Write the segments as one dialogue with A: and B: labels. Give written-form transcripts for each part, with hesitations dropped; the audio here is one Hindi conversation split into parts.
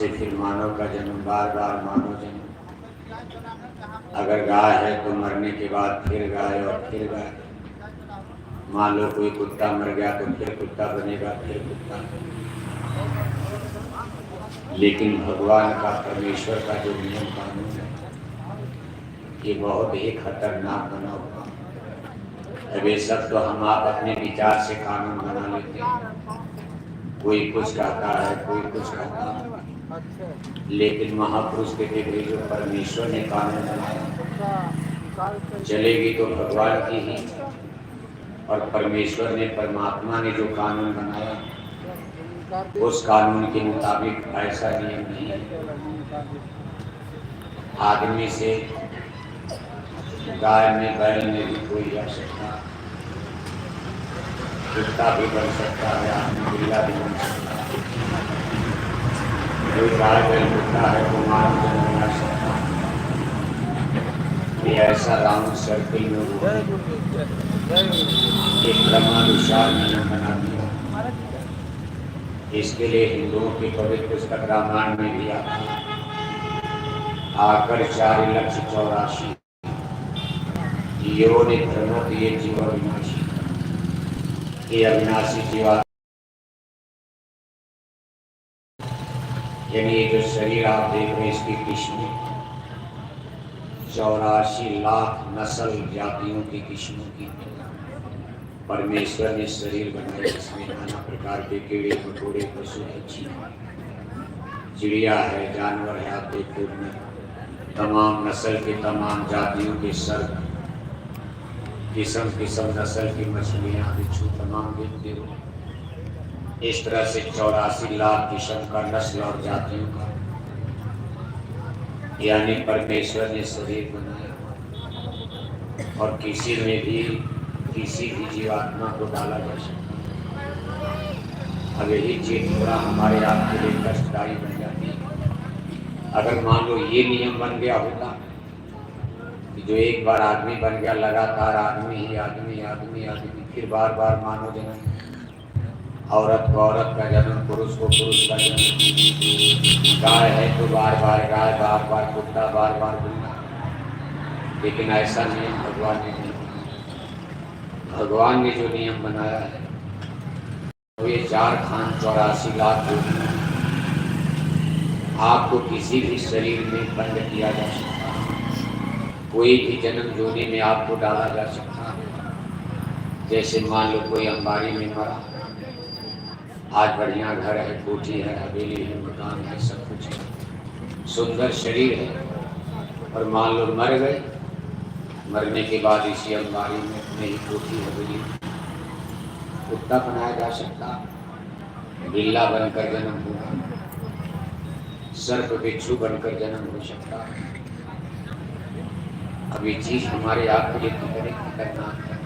A: से फिर मानव का जन्म, बार बार मानव जन्म। अगर गाय है तो मरने के बाद फिर गाय और फिर गाय। मान लो कोई कुत्ता मर गया तो फिर कुत्ता बनेगा, फिर कुत्ता। लेकिन भगवान का, परमेश्वर का जो नियम कानून है ये बहुत ही खतरनाक बना हुआ है। बेशक तो हम आप अपने विचार से कानून बना लेते हैं, कोई कुछ कहता है, कोई कुछ कहता है, लेकिन महापुरुष कहते थे जो परमेश्वर ने कानून बनाया चलेगी तो भगवान की ही, और परमेश्वर ने, परमात्मा ने जो कानून बनाया उस कानून के मुताबिक ऐसा नियम नहीं है। आदमी से, गाय में, बैल में भी कोई आ सकता है, कुत्ता भी बन सकता है, आदमी बिल्ला भी बन सकता है। कोई गाय बैल कुत्ता है तो मानव जन्म ले सकता है। ये ऐसा राउंड सर्किल में हुआ एक क्रमानुसार नियम बना दिया। इसके लिए हिंदुओं की पवित्र पुस्तक रामायण में भी आता है, आकर 4,84,000 योनि धर्मों ये जीव अविनाशी, ये अविनाशी जीवा, यानी ये जो शरीर आप देख रहे हैं इसकी किस्में 84 लाख नस्ल जातियों की किस्मों की परमेश्वर ने शरीर बनाए। इसमें नाना प्रकार के कीड़े मकोड़े, पशु पक्षी, चिड़िया है, जानवर है, आप देखते हैं तमाम नस्ल के, तमाम जातियों के सर्प, किस्म किस्म नस्ल की मछलियाँ, बिच्छू, तमाम देखते हो। इस तरह से 84 लाख किस्म का नस्ल और जातियों का यानी परमेश्वर ने शरीर बनाया, और किसी में भी किसी भी जीवात्मा को डाला जा सकता। अब यही चीज थोड़ा हमारे आपके लिए कष्टदायी बन जाती है। अगर मान लो ये नियम बन गया होता कि जो एक बार आदमी बन गया, लगातार आदमी ही आदमी आदमी आदमी, फिर बार बार मानव जन्म, औरत को औरत का जन्म, पुरुष को पुरुष का जन्म, गाय है तो बार बार गाय, बार बार कुत्ता, बार बार बिल्ला। लेकिन ऐसा नियम भगवान ने नहीं बनाया। भगवान ने जो नियम बनाया है तो ये 4 खान 84 लाख आपको किसी भी शरीर में बंद किया जा सकता है, कोई भी जन्म जोनी में आपको डाला जा सकता है। जैसे मान लो कोई अंबारी में मरा, आज बढ़िया घर है, कोठी है, हवेली है, मकान है, सब कुछ है, सुंदर शरीर है, और मान लो मर गए, मरने के बाद इसी अंबारी में अपने ही कोठी हवेली कुत्ता बनाया जा सकता, बिल्ला बनकर जन्म होगा, सर्प बिच्छू बनकर जन्म हो सकता। अब ये चीज हमारे आपके लिए कितनी खतरनाक है।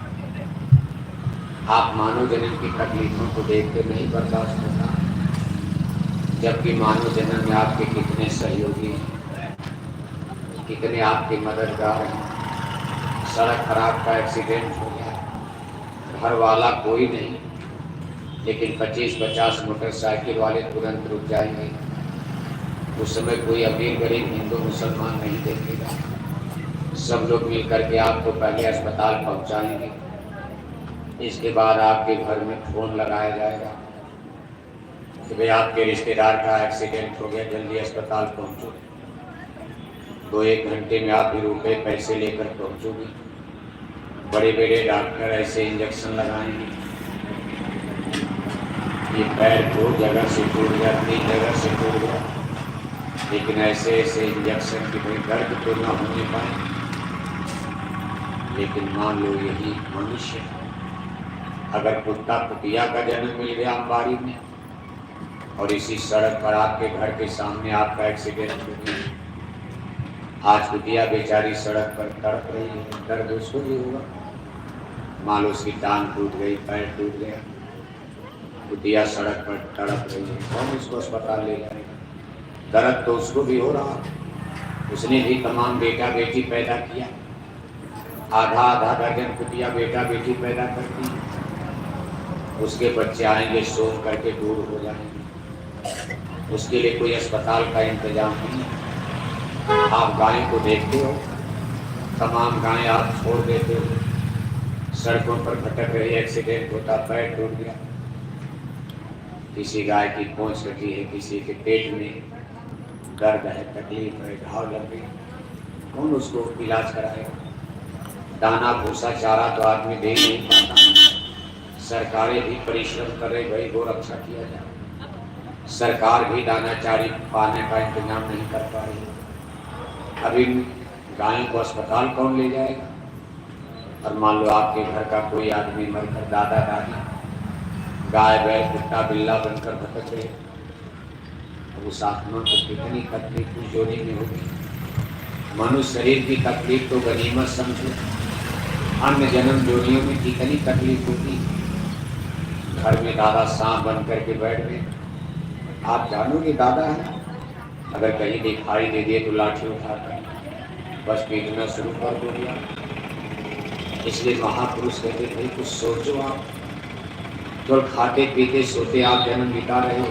A: आप मानव जन्म की तकलीफों को देखते नहीं बर्दाश्त होता, जबकि मानव जन्म में आपके कितने सहयोगी हैं, कितने आपके मददगार हैं। सड़क खराब का एक्सीडेंट हो गया, घर वाला कोई नहीं, लेकिन 25-50 मोटरसाइकिल वाले तुरंत रुक जाएंगे। उस समय कोई अमीर गरीब हिंदू मुसलमान नहीं देखेगा, सब लोग मिल करके आपको पहले अस्पताल पहुंचाएंगे। इसके बाद आपके घर में फोन लगाया जाएगा कि भाई आपके रिश्तेदार का एक्सीडेंट हो गया, जल्दी अस्पताल पहुंचो। 2-1 घंटे में आप भी रुपए पैसे लेकर पहुंचोगे। बड़े बड़े डॉक्टर ऐसे इंजेक्शन लगाएंगे, ये पैर 2 जगह से टूट गया, 3 जगह से टूट गया, लेकिन ऐसे ऐसे इंजेक्शन की भाई दर्द तो ना होने पाए। लेकिन मान लो यही मनुष्य, अगर कुत्ता कुतिया का जन्म मिल गया अंबारी में, और इसी सड़क पर आपके घर के सामने आपका एक्सीडेंट हो गया, आज कुतिया बेचारी सड़क पर तड़प रही है, दर्द उसको भी होगा। मान लो उसकी टांग टूट गई, पैर टूट गया, कुतिया सड़क पर तड़प रही है, कौन उसको अस्पताल ले जाएगा? दर्द तो उसको भी हो रहा, उसने भी तमाम बेटा बेटी पैदा किया, आधा आधा दर्जन कुतिया बेटा बेटी पैदा करती है, उसके बच्चे आएंगे सोच करके दूर हो जाएंगे। उसके लिए कोई अस्पताल का इंतजाम नहीं है। आप गायों को देखते हो, तमाम गायें आप छोड़ देते हो, सड़कों पर भटक रही, एक्सीडेंट होता, पैर टूट गया, किसी गाय की पूंछ कटी है, किसी के पेट में दर्द है, तकलीफ है, घाव लग गई, कौन उसको इलाज कराएगा? दाना भूसा चारा तो आदमी दे नहीं पाता, सरकारें भी परिश्रम कर रही, भाई गो रक्षा किया जाए, सरकार भी दाना चारी पाने का इंतजाम नहीं कर पा रही। अभी गायों को अस्पताल कौन ले जाएगा? और मान लो आपके घर का कोई आदमी मरकर, दादा दादी गाय बैल कुत्ता बिल्ला बनकर भटक गए, उस आत्मा को कितनी तकलीफ उस जोड़ी में होगी। मनुष्य शरीर की तकलीफ तो गनीमत समझो, अन्य जन्म जोड़ियों में कितनी तकलीफ होती। घर में दादा सांप बन करके बैठ गए, आप जानोगे दादा है, अगर कहीं दिखाई दे दिए तो लाठी उठाकर बस पीटना शुरू कर दो दिया। इसलिए महापुरुष कहते थे कुछ सोचो, आप तो खाते पीते सोते आप जन्म बिता रहे हो,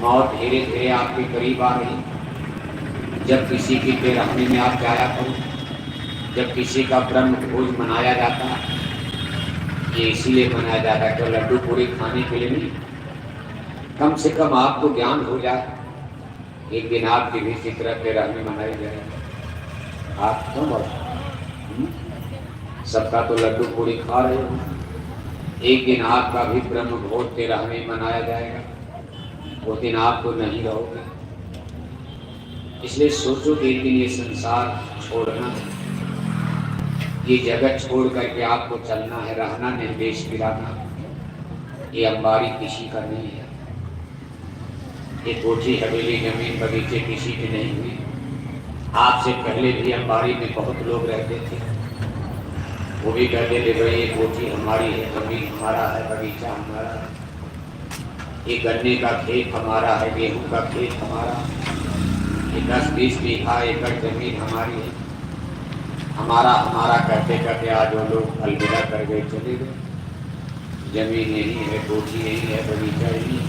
A: मौत धीरे धीरे आपके करीब आ रही। जब किसी की बेरहमी में आप जाया करो, जब किसी का ब्रह्म भोज मनाया जाता है, ये इसीलिए मनाया जाता है कि लड्डू पूरी खाने के लिए नहीं, कम से कम आपको ज्ञान हो जाए, एक दिन आपकी भी फिक्र बेरहमी मनाई जाए। आप क्यों बोला? सबका तो लड्डू पूरी खा रहे हो, एक दिन आपका भी ब्रह्म भोज तेरहवीं मनाया जाएगा, वो दिन आप तो नहीं रहोगे। इसलिए सोचो कि एक दिन ये संसार छोड़ना है, ये जगत छोड़ करके आपको चलना है, रहना नहीं, देश गिराना। ये अंबारी किसी का नहीं है, ये कोठी हवेली जमीन बगीचे किसी की नहीं हुई। आपसे पहले भी अंबारी में बहुत लोग रहते थे, वो भी कहते थे भाई ये कोठी हमारी है, जमीन हमारा है, बगीचा हमारा है, ये गन्ने का खेत हमारा है, गेहूं का खेत हमारा, ये 10-20 बीघा एकड़ जमीन हमारी है। हमारा हमारा कहते कहते आज वो लोग अलविदा कर गए, चले गए। जमीन यही है, कोठी यही है, बगीचा यही है।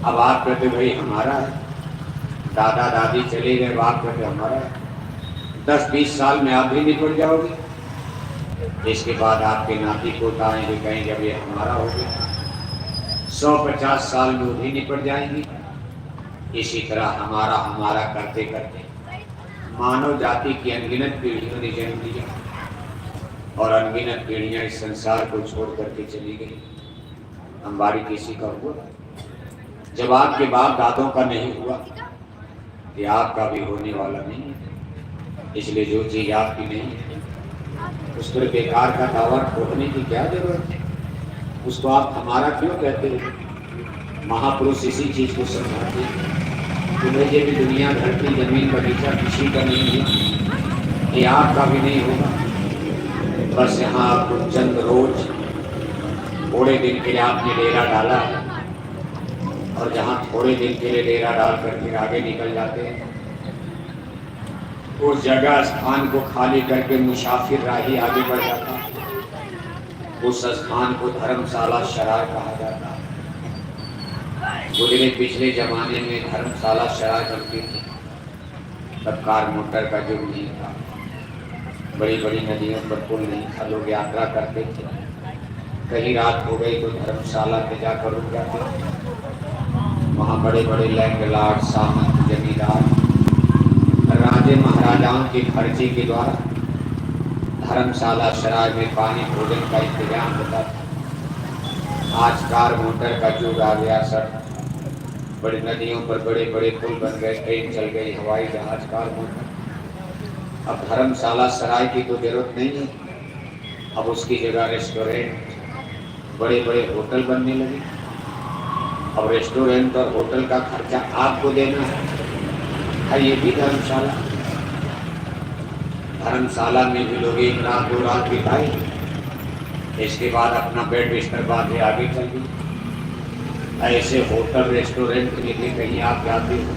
A: अब आप कहते भाई हमारा है, दादा दादी चले गए, बाप कहते हमारा है। 10-20 साल में आप भी निपट जाओगे, इसके बाद आपके नाती पोता आएंगे, कहेंगे अब ये हमारा हो गया। 100-50 साल में वो भी निपट जाएंगी। इसी तरह हमारा हमारा करते करते मानव जाति की अनगिनत पीढ़ियों ने जन्म लिया और अनगिनत पीढ़ियां इस संसार को छोड़ करके चली गई। अंबारी किसी का हुआ? जब आपके बाप दादों का नहीं हुआ, कि आपका भी होने वाला नहीं है। इसलिए जो चीज आपकी नहीं है उस पर बेकार का दावा ठोकने की क्या जरूरत है? उसको आप हमारा क्यों कहते हो? महापुरुष इसी चीज को समझाते हैं कि भाई ये भी दुनिया, धरती, जमीन, बगीचा किसी का नहीं है, ये आपका भी नहीं होगा। बस यहाँ आपको चंद रोज थोड़े दिन के लिए आपने डेरा डाला है, और जहाँ थोड़े दिन के लिए डेरा डाल कर फिर आगे निकल जाते हैं, उस जगह स्थान को खाली करके मुसाफिर राही आगे बढ़ जाता है। उस स्थान को धर्मशाला शराय कहा जाता है। गुजरे पिछले जमाने में धर्मशाला शराय बनती थी, तब कार मोटर का युग नहीं था, बड़ी बड़ी नदियों पर पुल नहीं था, लोग यात्रा करते थे। कहीं रात हो गई तो धर्मशाला पे जाकर रुक जाते थे। वहाँ बड़े बड़े लैंडलॉर्ड, सामंत, जमींदार, राजे महाराजाओं के खर्चे के द्वारा धर्मशाला शराय में पानी भोजन का इंतजाम होता था। आज कार मोटर का युग आ गया, सर बड़ी नदियों पर बड़े बड़े पुल बन गए, ट्रेन चल गई, हवाई जहाज, कार मोटर। अब धर्मशाला शराय की तो जरूरत नहीं है, अब उसकी जगह रेस्टोरेंट, बड़े बड़े होटल बनने लगे। अब रेस्टोरेंट और होटल का खर्चा आपको देना है, ये भी धर्मशाला। धर्मशाला में भी लोग एक रात 2 रात बिताए, इसके बाद अपना बेड बिस्तर बांधे आगे चल गए। ऐसे होटल रेस्टोरेंट के लिए कहीं आप जाते हो,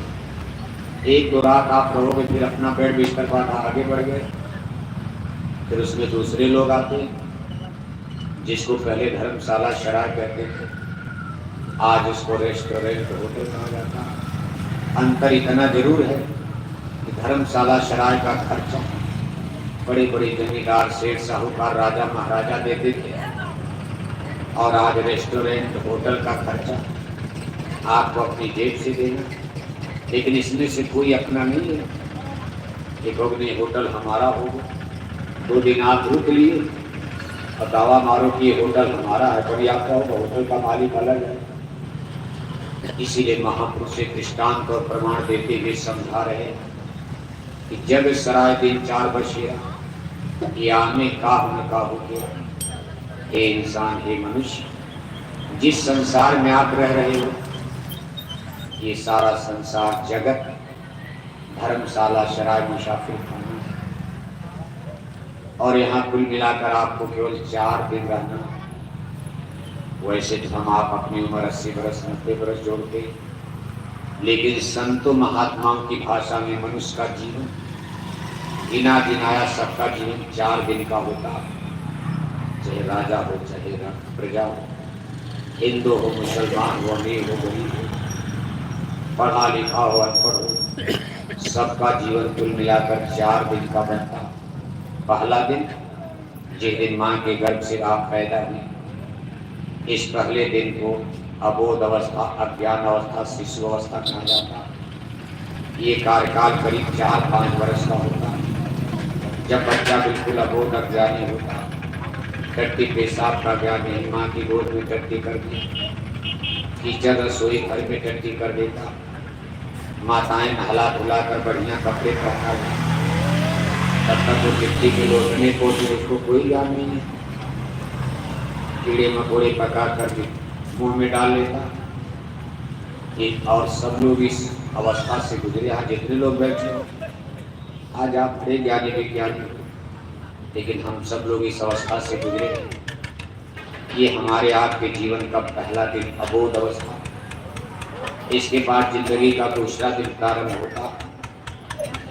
A: 1-2 रात आप रहोगे, फिर अपना बेड बिस्तर बांधा आगे बढ़ गए। फिर उसमें दूसरे लोग आते हैं जिसको पहले धर्मशाला शराय कहते थे, आज उसको रेस्टोरेंट होटल कहा जाता है। अंतर इतना जरूर है कि धर्मशाला सराय का खर्चा बड़े बड़े जमींदार, सेठ, साहूकार, राजा महाराजा देते थे, और आज रेस्टोरेंट होटल का खर्चा आपको अपनी जेब से देना। लेकिन इसमें से कोई अपना नहीं है कि भोगने होटल हमारा होगा। 2 दिन आप रुक लिए और दावा मारो कि ये होटल हमारा है, कभी आपका होगा, होटल का मालिक अलग है। इसीलिए महापुरुष से दृष्टांत और प्रमाण देते हुए समझा रहे कि जब सराय दिन 4 बजे ये आने काहू न काहू के, हे इंसान, हे मनुष्य, जिस संसार में आप रह रहे हो ये सारा संसार जगत धर्मशाला सराय मुसाफिर खाना है, और यहाँ कुल मिलाकर आपको केवल 4 दिन रहना। वैसे तो हम आप अपनी उम्र 80 बरस 90 बरस जोड़ते, लेकिन संतों महात्माओं की भाषा में मनुष्य का जीवन गिना गिनाया सबका जीवन 4 दिन का होता है। चाहे राजा हो, चाहे प्रजा हो, हिंदू हो, मुसलमान हो, अमीर हो, गरीब हो, पढ़ा लिखा हो, अनपढ़ हो, सबका जीवन कुल मिलाकर 4 दिन का बनता। पहला दिन जिस दिन माँ के गर्भ से आप पैदा हुए, इस पहले दिन को अबोध अवस्था, अज्ञान अवस्था, शिशु अवस्था कहा जाता। ये कार्यकाल करीब 4-5 वर्ष का होता है, जब बच्चा बिल्कुल अबोध अज्ञानी होता। टट्टी पेशाब का ज्ञान नहीं, माँ की गोद में टट्टी कर दी, कीचड़ रसोई घर में टट्टी कर देता, माताएं नहला धुला कर बढ़िया कपड़े पहना, तब तक वो मिट्टी के लोटने को उसको कोई ज्ञान नहीं है। कीड़े मकोड़े पका कर मुंह में डाल लेता। और सब लोग इस अवस्था से गुजरे। यहाँ जितने लोग बैठे हो, आज आप बड़े ज्ञानी विज्ञानी, लेकिन हम सब लोग इस अवस्था से गुजरे। ये हमारे आपके जीवन का पहला दिन अबोध अवस्था। इसके बाद जिंदगी का दूसरा दिन प्रारंभ होता।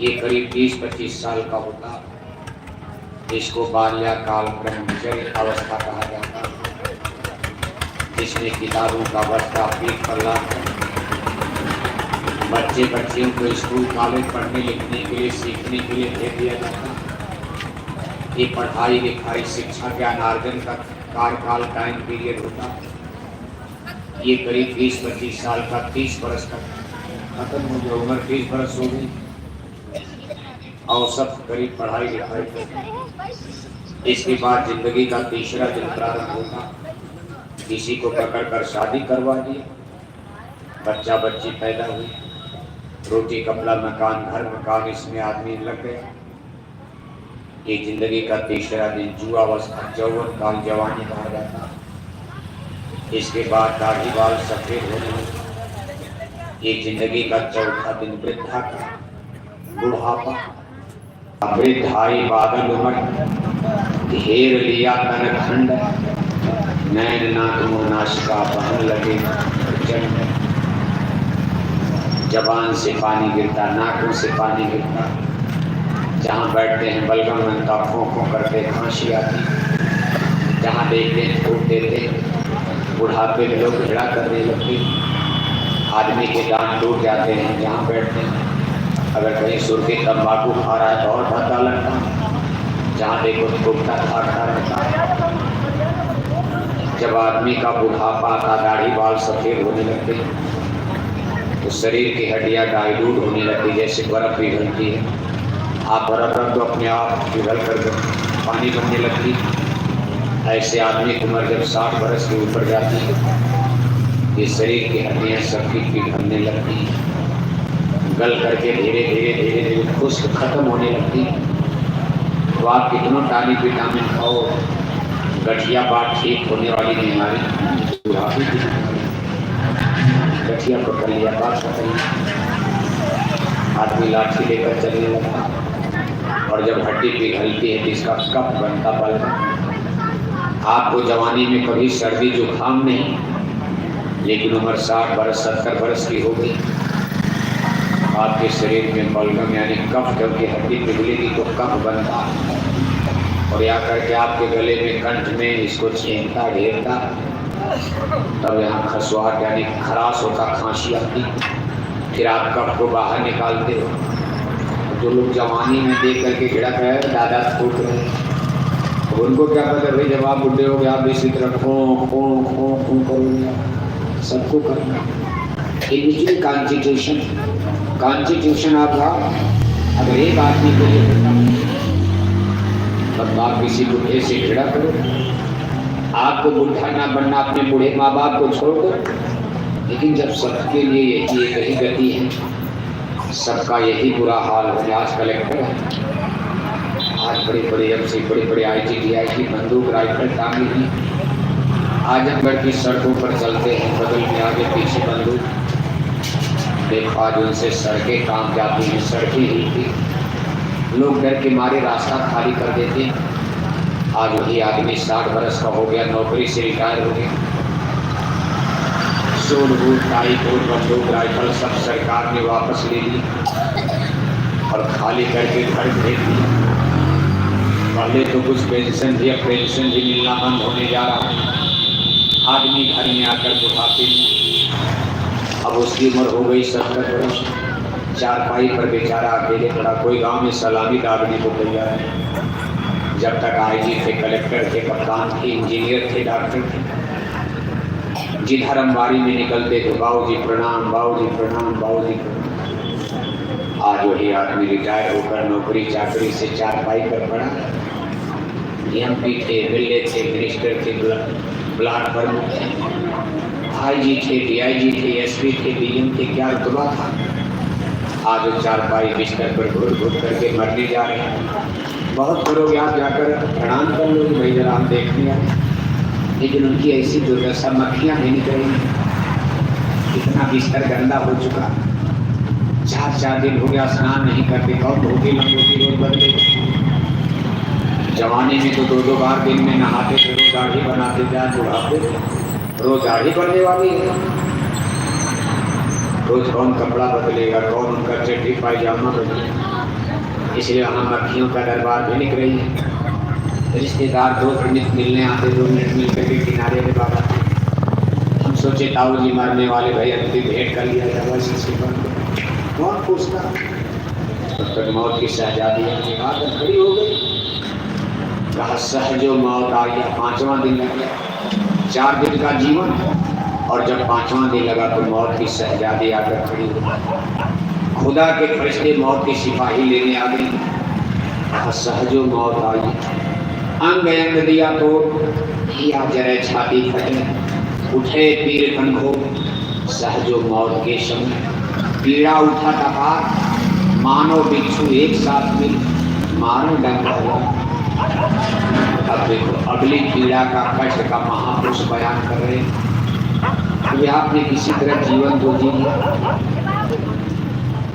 A: ये करीब 20-25 साल का होता। इसको बाल्याकाल ब्रह्मचर्य अवस्था कहा जाता, जिसमें किताबों का बस्ता पीठ पर लाकर बच्चियों को स्कूल कॉलेज पढ़ने लिखने के लिए, सीखने के लिए भेज दिया जाता। ये पढ़ाई लिखाई शिक्षा ज्ञानार्जन का कार्यकाल टाइम पीरियड होता। ये करीब 20-25 साल का 30 बरस तक खत्म हो गया। उम्र 30 बरस हो गई, औसत करीब पढ़ाई लिखाई। इसके बाद जिंदगी का तीसरा दिन प्रारंभ होगा। किसी को पकड़ कर शादी करवा दी, बच्चा बच्ची पैदा हुई, रोटी कपड़ा मकान घर मकान, इसमें आदमी लग गया। ये जिंदगी का तीसरा दिन जुआवस्था, यौवन काल, जवानी कहा जाता। इसके बाद दाढ़ी बाल सफेद होने। ये जिंदगी का चौथा दिन वृद्धा का, बुढ़ापा। वृद्धाई बादल उमड़, घेर लिया तन खंड, नैन नाक मुँह नासिका बहन लगे प्रचंड। जबान से पानी गिरता, नाकों से पानी गिरता, जहाँ बैठते हैं बलगम बनता, खों करते खांसी आती, जहाँ देखते हैं थूक देते। बुढ़ापे में लोग झगड़ा करने लगते, आदमी के दांत टूट जाते हैं जहाँ बैठते हैं। अगर कहीं सुर्खी तंबाकू खा रहा है तो और भद्दा लगता, जहाँ देखो थूकता खाता रहता। जब आदमी का बुढ़ापा आता, दाढ़ी बाल सफेद होने लगते, तो शरीर की हड्डियाँ डाइल्यूट होने लगती, जैसे बर्फ पिघलती है। आप बर्फ रख दो, अपने आप पिघल कर पानी बनने लगती। ऐसे आदमी की उम्र जब 60 बरस के ऊपर जाती है, ये शरीर की हड्डियाँ सबकी पिघलने लगती, गल करके धीरे धीरे खुश्क खत्म होने लगती। तो आप कितना टॉनिक विटामिन खाओ, गठिया बात ठीक होने वाली बीमारी, बुढ़ापे की गठिया पकड़ लिया, बात पकड़ लिया, आदमी लाठी लेकर चलने लगता। और जब हड्डी पिघलती है तो इसका कफ बनता पलता। आपको जवानी में कभी सर्दी जुकाम नहीं, लेकिन उम्र 60 बरस 70 बरस की हो गई, आपके शरीर में बलगम यानी कफ, जबकि हड्डी पिघलेगी तो कफ बनता, और या करके आपके गले में कंठ में इसको छींकता घेरता, तब यहाँ खसवाट यानी खराश होता, खांसी आती, फिर आप कब को बाहर निकालते हो। जो लोग जवानी में देख करके झिड़क रहे हैं, दादा फूट रहे हैं, उनको क्या पता भाई जब आप बुढ़े हो गए आप इसी तरह खो खो खो खो करोगे, सबको करना। इंडिविजुअल कॉन्स्टिट्यूशन आपका अगर एक आदमी को ये करना, तब आप किसी बुढ़े से झगड़ा करो। आपको बुढ़ा ना बनना, अपने बूढ़े माँ बाप को छोड़ दो, लेकिन जब सबके लिए यही एक ही गति है, सबका यही बुरा हाल है। आज कलेक्टर है, आज बड़े बड़े एमसी, बड़े बड़े IGDIG बंदूक राइफल टांगी हुई आजमगढ़ की सड़कों पर चलते हैं, बगल में आगे पीछे बंदूक। देखो आज उनसे सड़कें काम जाती हैं, सड़कें ही थी, लोग डर के मारे रास्ता खाली कर देते। आज वही आदमी 60 बरस का हो गया, नौकरी से रिटायर हो गया, सूट बूट टाई कोट बंदूक राइफल सब सरकार ने वापस ले ली और खाली करके घर भेज दिया। पहले तो कुछ पेंशन भी, अब पेंशन भी मिलना बंद होने जा रहा है। आदमी घर में आकर बुढ़ापे में, अब उसकी उम्र हो गई 70 वर्ष, चारपाई पर बेचारा अकेले पड़ा, कोई गांव में सलामी दागने को तैयार है। जब तक IG थे, कलेक्टर थे, कप्तान थे, इंजीनियर थे, डॉक्टर थे, जिधर अंबारी में निकलते थे बाबूजी प्रणाम, बाबूजी प्रणाम, बाबूजी प्रणाम। आज वही आदमी रिटायर होकर नौकरी चाकरी से चारपाई पर पड़ा। MP थे, बिल्ले थे, मिनिस्टर थे, ब्लॉक प्रमुख थे, IG थे, DIG थे, SP थे, DM थे, क्या रुतबा था। आज वो चारपाई बिस्तर पर घुट घुट करके मरने जा रहे हैं। बहुत करोगे आप जाकर प्रणाम कर लोगे, भाई जरा हम देखने आए, लेकिन उनकी ऐसी दुर्दशा, मक्खियाँ नहीं निकलेंगी, इतना बिस्तर गंदा हो चुका। 4 दिन हो गया स्नान नहीं करते, कब धोती लंगोटी रोज बदले। जवानी में तो 2 बार दिन में नहाते थे, रोज दाढ़ी बनाते थे, बुढ़ापे रोज दाढ़ी बनने वाली है। रोज कौन कपड़ा बदलेगा, कौन उनका चड्डी पायजामा बदलेगा। इसलिए वहाँ मक्खियों का दरबार भी निकल रही है। रिश्तेदार 2 मिनट मिलने आते, 2 मिनट मिल करके किनारे के बाद आते। हम सोचे ताऊ जी मरने वाले, भाई अंतिम भेंट कर लिया था, बस इसी पर कौन पूछता। तब तक मौत की शहजादी आकर खड़ी हो गई। कहा सहजो मौत आ गया, 5वां दिन लग गया। 4 दिन का जीवन, और जब 5वां दिन लगा तो मौत की शहजादी आकर खड़ी हो गई। खुदा के फरिश्ते मौत के सिपाही लेने आ गए। कहा सहजो मौत आई, अंग अंग दिया तो किया जरे छाती फटे, उठे पीर कनखो सहजो मौत के समय। पीड़ा उठा टपार, मानो बिच्छू एक साथ मिल मारो डंका हुआ। अब देखो अगली पीड़ा का कष्ट का महापुरुष बयान कर रहे हैं। तो आपने किसी तरह जीवन तो जी लिया,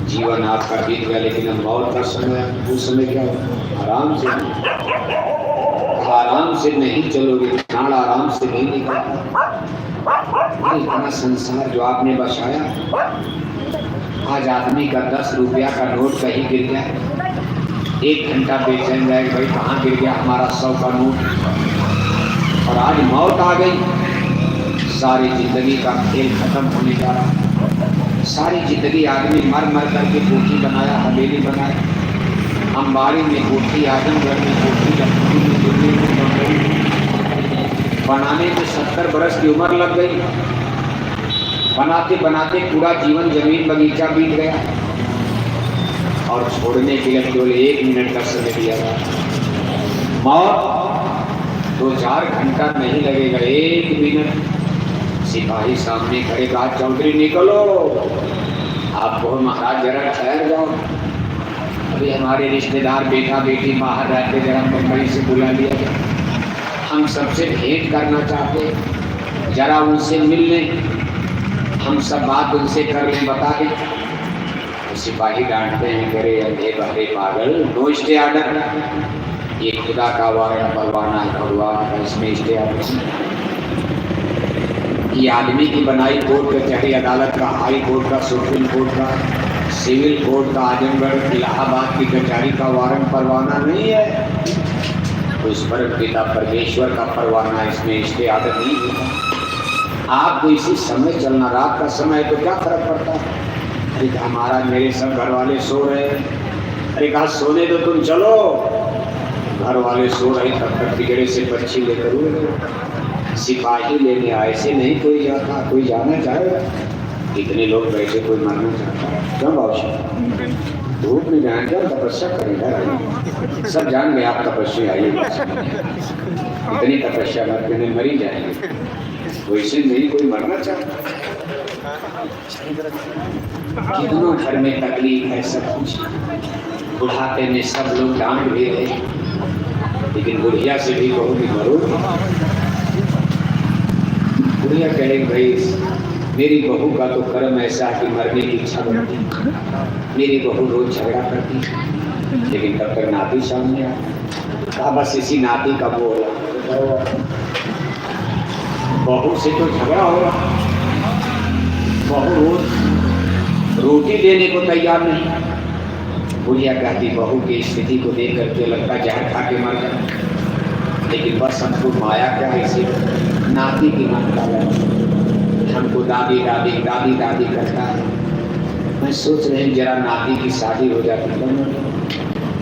A: जीवन आपका बीत गया, लेकिन अब मौत का समय, उस समय क्या होगा? आराम से नहीं चलोगे, प्राण आराम से नहीं निकलता। इतना संसार जो आपने बचाया, आज आदमी का 10 रुपया का नोट कहीं गिर गया, 1 घंटा बेचैन जाए, भाई कहाँ गिर गया हमारा 100 का नोट। और आज मौत आ गई, सारी जिंदगी का खेल खत्म होने जा रहा। सारी जिंदगी आदमी मर मर करके कोठी बनाया, हवेली बनाया, अंबारी में कोठी, आजमगढ़ में कोठी, लखनऊ में, दिल्ली में, बम्बई बनाने में 70 बरस की उम्र लग गई। बनाते बनाते पूरा जीवन जमीन बगीचा बीत गया, और छोड़ने के लिए केवल 1 मिनट का समय दिया गया। मौत 2-4 घंटा नहीं लगेगा, 1 मिनट। सिपाही सामने खड़े, कहा चौधरी निकलो। आप कहो महाराज जरा ठहर जाओ, अभी हमारे रिश्तेदार बेटा बेटी बाहर रहते, जरा बम्बई से बुला लिया गया, हम सबसे भेंट करना चाहते, जरा उनसे मिल लें, हम सब बात उनसे कर लें, बता दें। तो सिपाही डांटते हैं, करे अंधे बहरे पागल, नो स्टे ऑर्डर, ये खुदा का वारा बलवाना है, भगवान का, इसमें स्टे ऑर्डर। ये आदमी की बनाई कोर्ट कचहरी अदालत का, हाई कोर्ट का, सुप्रीम कोर्ट का, सिविल कोर्ट का, आजमगढ़ इलाहाबाद की कचहरी का वारंट परवाना नहीं है। तो इस पर पिता परमेश्वर का परवाना, इसमें स्टे ऑर्डर नहीं होगा। आपको इसी समय चलना, रात का समय तो क्या फर्क पड़ता है। अरे कहा महाराज मेरे सब घर वाले सो रहे हैं। अरे कहा सोने तो तुम चलो, घर वाले सो रहे तब तक पिंजरे से पक्षी लेकर उड़े। सिपाही लेने आए से नहीं कोई जाता, कोई जाना चाहेगा। इतने लोग बैठे, कोई मरना चाहता है क्यों बाबू? धूप में जाए क्या तपस्या करेगा? सब जान गए आप तपस्या आइए, इतनी तपस्या करके नहीं मरी जाएंगे, वैसे नहीं कोई मरना चाहता। कितनों घर में तकलीफ है, सब कुछ। बुढ़ापे में सब लोग डांट भी रहे, लेकिन बुढ़िया से भी कहोगे मरो। बुढ़िया कहेगी भाई मेरी बहू का तो कर्म ऐसा है कि मरने की इच्छा बनती, मेरी बहू रोज झगड़ा करती, लेकिन तब तक नाती सामने आ। कहा बस इसी नाती का वो हो, बहू से तो झगड़ा हो रहा, बहू रोज रोटी देने को तैयार नहीं। बुढ़िया कहती बहू की स्थिति को देख करके लगता जहर खा के मर जाए, लेकिन बस हमको माया क्या है, इसे नाती की ममता है, हमको दादी दादी दादी दादी करता है। मैं सोच रहे जरा नाती की शादी हो जाती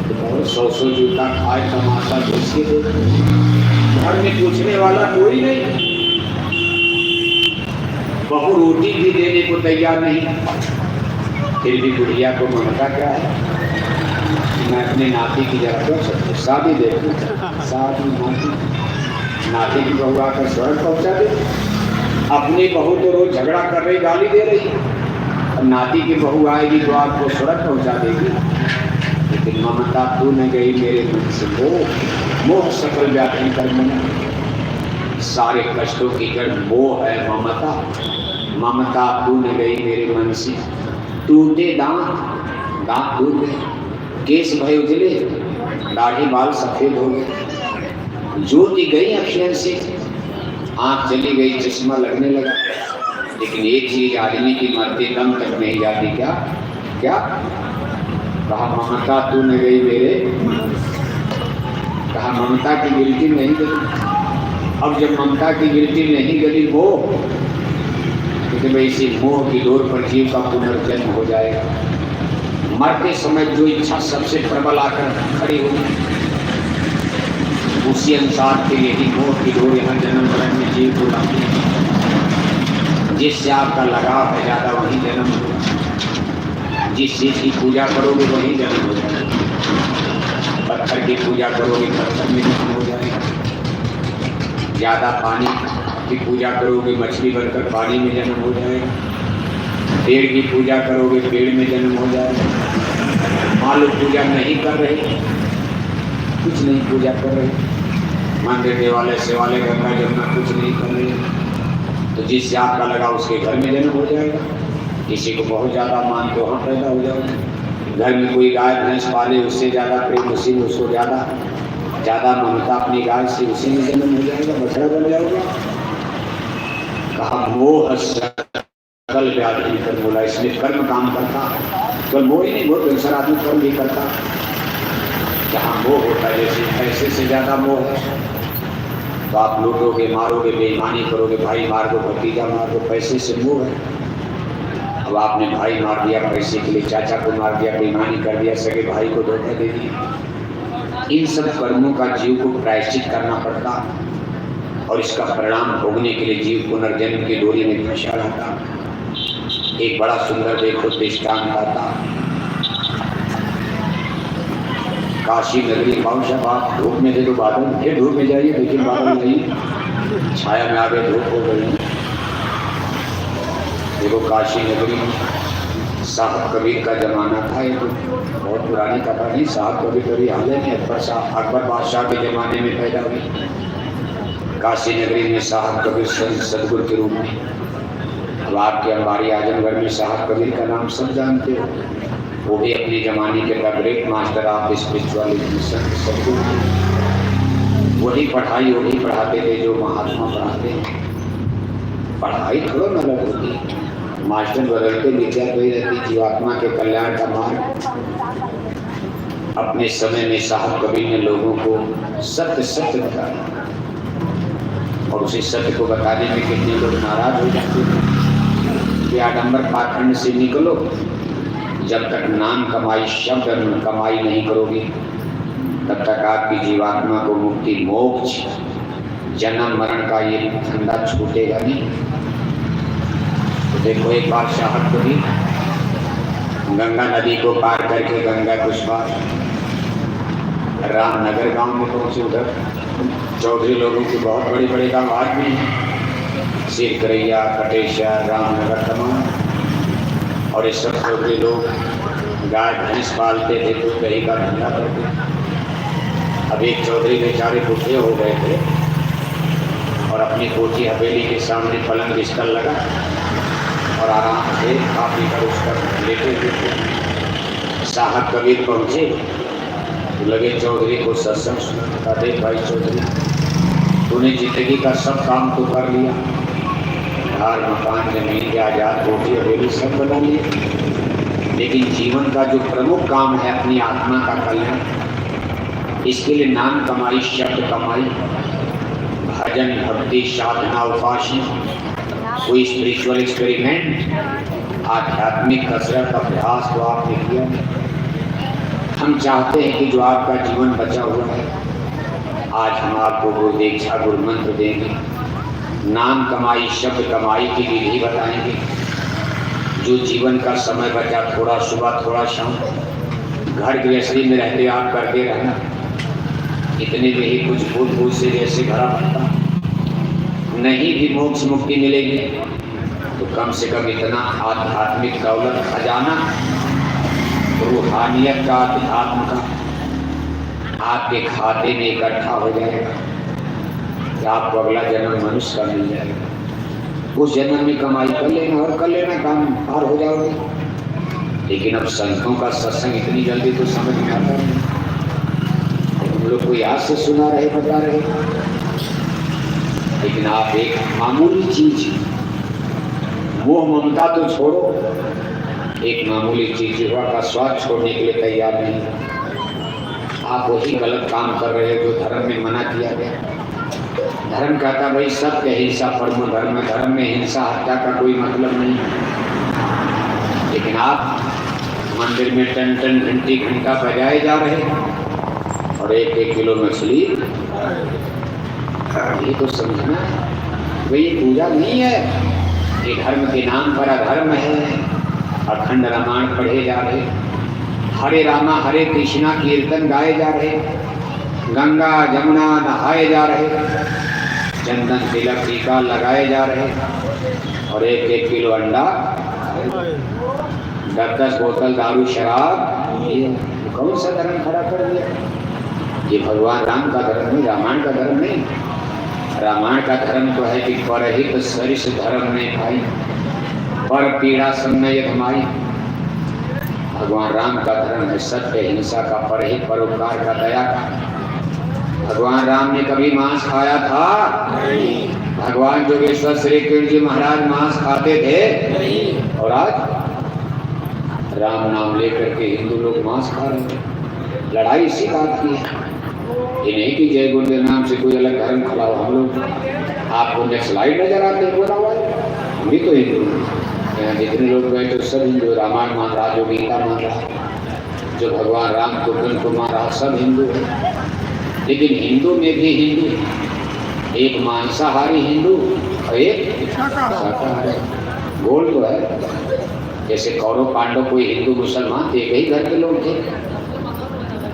A: तो 100 जूता खाए तमाशा दूसरे दे, घर में पूछने वाला कोई नहीं, बहू रोटी भी देने को तैयार नहीं। फिर भी बुढ़िया को ममता क्या है, मैं अपने नाती की जरा क्यों शादी देखूं, शादी नाती की बहू आकर स्वर्ग पहुंचा दे। अपनी बहू तो रोज झगड़ा कर रही, गाली दे रही, अब नाती की बहू आएगी तो आपको स्वर्ग पहुंचा देगी। लेकिन ममता तू न गई मेरे मन से, मोह सकल व्याधि कर मना, सारे कष्टों की जड़ मोह है ममता। ममता तू न गई मेरे मन से, टूटे दांत दांत टूट गए, केस भय उजले, दाढ़ी बाल सफेद हो गए, ज्योति गई अखियों से, आँख चली गई, चश्मा लगने लगा। लेकिन एक चीज आदमी की मरते दम तक नहीं जाती, क्या क्या? कहा ममता तू न गई मेरे, कहा ममता की गिल्टी नहीं गई। अब जब ममता की गिल्टी नहीं गली मोह, तो भाई इसी मोह की डोर पर जीव का पुनर्जन्म हो जाएगा। मरते समय जो इच्छा सबसे प्रबल आकर खड़ी होगी, उसी अनुसार के यही मोह की डोर यहाँ जन्म मरण में जीव को लाती है। जिससे आपका लगाव है ज़्यादा वही जन्म होगा, जिस चीज़ की पूजा करोगे वही जन्म हो जाएगा। पत्थर की पूजा करोगे पत्थर में जन्म हो जाएगा, ज़्यादा पानी की पूजा करोगे मछली बनकर पानी में जन्म हो जाएगा, पेड़ की पूजा करोगे पेड़ में जन्म हो जाएगा। मान लो पूजा नहीं कर रहे, कुछ नहीं पूजा कर रहे, मंदिर देवालय सेवालय गंगा जमुना कुछ नहीं कर रहे, तो जिससे आपका लगा उसके घर में जन्म हो जाएगा। किसी को बहुत ज़्यादा मान तो वहाँ पैदा हो जाएगा। घर में कोई गाय भैंस पाले, उससे ज़्यादा प्रेम उसी में, उसको ज़्यादा ममता अपनी गाय से, उसी में जन्म हो जाएगा, बछड़ा बन जाएगा। कहा मोह सकल व्याधि कर बोला, इसमें कर्म काम करता, तो मोह ही नहीं, बहुत दूसरा आदमी कर्म भी करता। जहाँ मोह होता है, जैसे पैसे से ज़्यादा मोह है तो आप लूटोगे मारोगे बेईमानी करोगे, भाई मार दो भतीजा मार दो, पैसे से मोह है। अब आपने भाई मार दिया पैसे के लिए, चाचा को मार दिया, बेईमानी कर दिया, सगे भाई को धोखा दे दिया। इन सब कर्मों का जीव को प्रायश्चित करना पड़ता, और इसका परिणाम भोगने के लिए जीव पुनर्जन्म की डोरी में फंसा रहता। एक बड़ा सुंदर देखो दृष्टांत आता, काशी नगरी पाऊँ आप धूप में थे तो बादल, फिर धूप में जाइए लेकिन बादल नहीं, छाया में आ गए, धूप हो गई। देखो काशी नगरी में साहब कबीर का जमाना था, ये तो बहुत पुरानी कथा नहीं, साहब कबीर कभी हाल में अकबर बादशाह के जमाने में पैदा हुई। काशी नगरी में साहब कबीर सदगुरु के रूप में। अब आपके अंबारी आजमगढ़ में साहब कबीर का नाम सब जानते हो, वो भी अपने जमाने के ग्रेट मास्टर ऑफ स्पिरिचुअलिटी सदगुरु, वही पढ़ाई वही पढ़ाते थे जो महात्मा पढ़ाते हैं। पढ़ाई थोड़ा अलग होती है, मास्टर बदलते, विद्या कोई रहती, जीवात्मा के कल्याण का मार्ग। अपने समय में साहब कबीर ने लोगों को सत्य सत्य बताया, और उसी सत्य को बताने में कितने लोग नाराज हो जाते हैं कि आडंबर पाखंड से निकलो, जब तक नाम कमाई शब्द कमाई नहीं करोगे तब तक आपकी जीवात्मा को मुक्ति मोक्ष जन्म मरण का ये धंधा छूटेगा नहीं। तो देखो एक बार शाहब को भी गंगा नदी को पार करके गंगा कुछ पार रामनगर गांव में पहुंचे। उधर चौधरी लोगों के बहुत बड़े बड़े गांव आदमी हैं, सिरकरैया, कटेश्वर, रामनगर तमाम। और इस सब चौधरी लोग गाय भैंस पालते थे, दूध दही का धंधा करते। अब एक चौधरी बेचारे भूखे हो गए थे और अपनी कोठी हवेली के सामने पलंग बिस्तर लगा और आराम से खा पी कर उस पर लेटे हुए थे। साहब कबीर पहुँचे तो लगे चौधरी को सत्संग सुना। देख भाई चौधरी, तूने जिंदगी का सब काम तो कर लिया, घर मकान जमीन जायदाद कोठी हवेली सब बना लिए, लेकिन जीवन का जो प्रमुख काम है अपनी आत्मा का कल्याण, इसके लिए नाम कमाई शब्द कमाई भजन भक्ति साधना उपासना कोई स्पिरिचुअल एक्सपेरिमेंट आध्यात्मिक कसरत अभ्यास तो आपने किया। हम चाहते हैं कि जो आपका जीवन बचा हुआ है आज हम आपको गुरु दीक्षा गुरु मंत्र देंगे, नाम कमाई शब्द कमाई की विधि बताएंगे। जो जीवन का समय बचा थोड़ा सुबह थोड़ा शाम घर गृहस्थी में रहते आप करते रहना, इतने में ही कुछ भूत भूत से जैसे भरा पड़ता नहीं भी मोक्ष मुक्ति मिलेगी तो कम से कम इतना आध्यात्मिक दौलत खजाना रूहानियत का अध्यात्म का आपके खाते में इकट्ठा हो जाएगा कि आपको अगला जन्म मनुष्य का मिल जाएगा। उस जन्म में कमाई कर लेना और कर लेना, काम पार हो जाओगे। लेकिन अब संतों का सत्संग इतनी जल्दी तो समझ में आता नहीं। हम लोग को याद से सुना रहे बता रहे, लेकिन आप एक मामूली चीज मोह ममता तो छोड़ो, एक मामूली चीज जिह्वा का स्वाद छोड़ने के लिए तैयार नहीं। आप वही गलत काम कर रहे हो जो धर्म में मना किया गया। धर्म कहता भाई सत्य हिंसा परम धर्म है, धर्म में हिंसा हत्या का कोई मतलब नहीं। लेकिन आप मंदिर में टन टन घंटी घंटा बजाए जा रहे और एक एक किलो मछली, ये तो समझना भाई ये पूजा नहीं है, ये धर्म के नाम पर अधर्म है। अखंड रामायण पढ़े जा रहे, हरे रामा हरे कृष्णा कीर्तन गाए जा रहे, गंगा जमुना नहाए जा रहे, चंदन तिलक टीका लगाए जा रहे और एक एक किलो अंडा 10-10 बोतल दारू शराब, ये कौन सा धर्म खड़ा कर दिया? ये भगवान राम का धर्म नहीं, रामायण का धर्म नहीं। रामायण का धर्म तो है कि परहित सरिस धर्म ने भाई पर पीड़ा समय यथमाई। भगवान राम का धर्म है सत्य हिंसा का, परहित परोपकार का, दया का। भगवान राम ने कभी मांस खाया था? भगवान जोगेश्वर श्री कृष्ण जी महाराज मांस खाते थे और आज राम नाम लेकर के हिंदू लोग मांस खा रहे हैं। लड़ाई इसी बात की है, ये नहीं कि जय गुरुदेव नाम से कोई अलग धर्म खड़ा हो। हम लोग आपको नक्सलाइट नजर आते हैं, बोला हुआ हम भी तो हिंदू, यहाँ जितने लोग बैठे तो सब हिंदू। रामायण मान रहा, जो गीता मान रहा, जो भगवान राम को कृष्ण को मान रहा, सब हिंदू है। लेकिन हिंदू में भी हिंदू, एक मांसाहारी हिंदू और एक शाकाहारी। गोल तो है जैसे कौरव पांडव कोई हिंदू मुसलमान एक ही घर के लोग थे,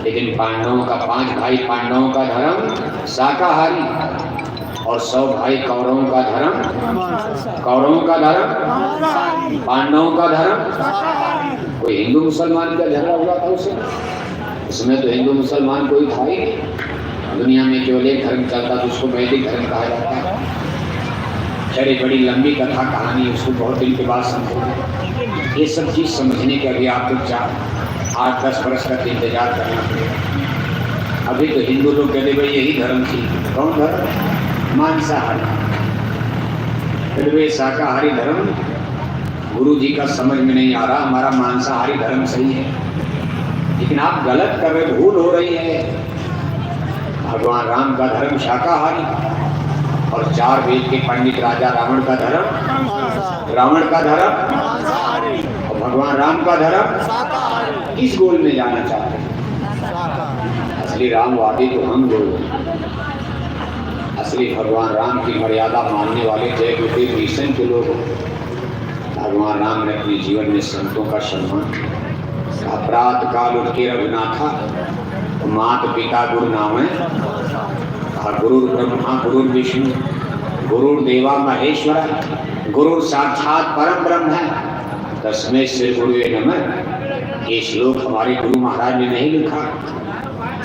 A: लेकिन पांडवों का 5 भाई पांडवों का धर्म शाकाहारी और 100 भाई कौरवों का धर्म, कौरवों का धर्म पांडवों का धर्म। कोई हिंदू मुसलमान का झगड़ा हुआ था उसे? इसमें तो हिंदू मुसलमान कोई था ही नहीं। दुनिया में केवल एक धर्म चलता था, उसको वैदिक धर्म कहा जाता है। खैर बड़ी लंबी कथा कहानी, उसको बहुत दिन के बाद समझोगे। ये सब चीज़ समझने के अभी आपको 8-10 बरस तक इंतजार करना पड़ेगा। अभी तो हिंदू लोग कहते भाई यही धर्म थी। कौन धर्म? मांसाहारी। फिर वे शाकाहारी धर्म गुरु जी का समझ में नहीं आ रहा, हमारा मांसाहारी धर्म सही है। लेकिन आप गलत कर रहे, भूल हो रही है। भगवान राम का धर्म शाकाहारी और और 4 वेद के पंडित राजा रावण का धर्म, और भगवान राम का धर्म। किस गोल में जाना चाहते हैं? असली रामवादी तो हम लोग, असली भगवान राम की मर्यादा मानने वाले जय गुरुदेव मिशन के लोग। भगवान राम ने अपने जीवन में संतों का सम्मान किया। प्रातः काल उठ के रघुनाथा, माता पिता गुरु नाम है, गुरु ब्रह्मा गुरु विष्णु गुरु देवा महेश्वर, गुरु साक्षात परम ब्रह्म है, तस्मै श्री गुरुवे नमः। ये श्लोक हमारे गुरु महाराज ने नहीं लिखा,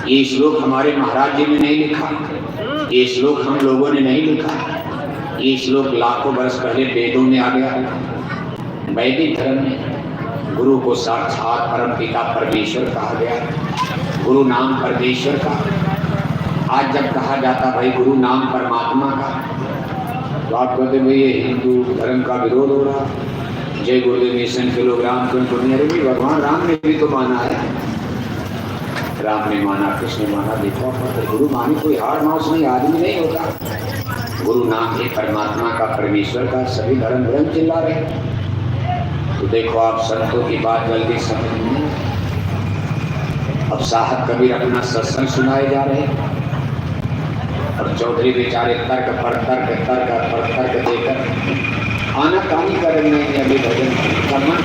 A: ये श्लोक हमारे महाराज जी ने नहीं लिखा, ये श्लोक हम लोगों ने नहीं लिखा। ये श्लोक लाखों वर्ष पहले वेदों में आ गया। वैदिक धर्म में गुरु को साक्षात परम पिता परमेश्वर कहा गया। गुरु नाम परमेश्वर का। आज जब कहा जाता भाई गुरु नाम परमात्मा का, तो आप कहते भाई ये हिंदू धर्म का विरोध हो रहा। जय गुरुदेव मिशन के लोग रामचंद्र को नहीं, अरे भगवान राम ने भी तो माना है। राम ने माना, कृष्ण ने माना, देखो तो गुरु माने कोई हार माउस नहीं, आदमी नहीं होता। गुरु नाम है परमात्मा का, परमेश्वर का। सभी धर्म ग्रंथ चिल्ला रहे। तो देखो आप संतों की बात जल्दी समझ में। अब साहब कबीर अपना सत्संग सुनाए जा रहे, और चौधरी बेचारे तर्क पर तर्क देकर आनाकानी कर रहे हैं। अभी भजन कर्मन,